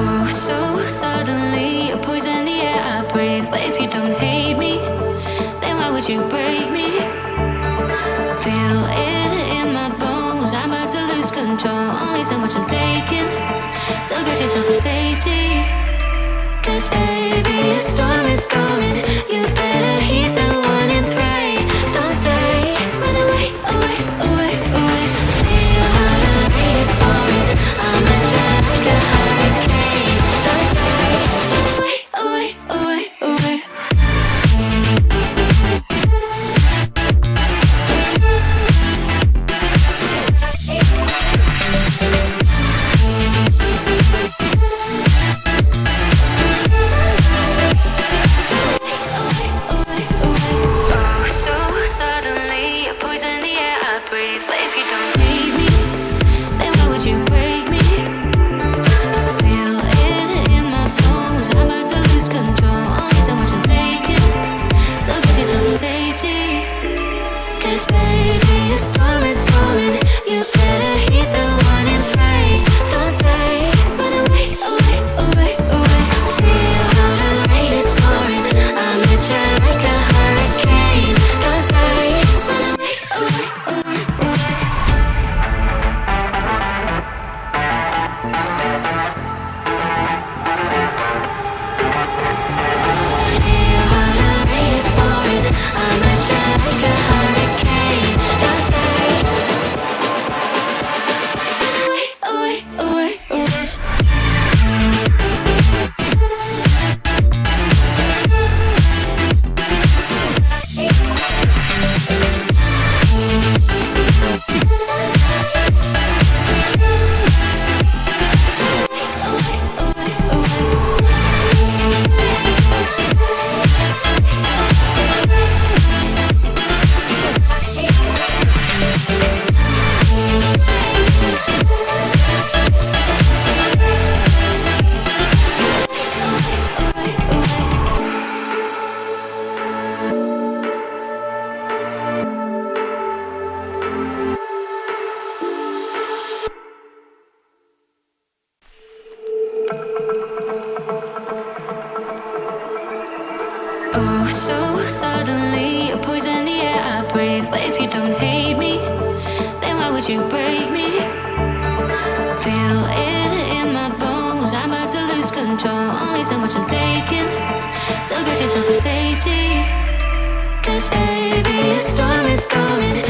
Oh, so suddenly you poison the air I breathe. But if you don't hate me, then why would you break me? Feel it in my bones, I'm about to lose control. Only so much I'm taking, so get yourself to safety. Cause baby, a storm is coming. You better heed the warning, pray. Don't stay, run away, away, away, away. Feel how the rain is pouring. I'm a jet like a hurricane. Don't stay, run away, away, away, away. Oh, so suddenly you poison the air I breathe. But if you don't hate me, then why would you break me? Feel it in my bones, I'm about to lose control. Only so much I'm taking, so get yourself to safety. Cause baby, a storm is coming.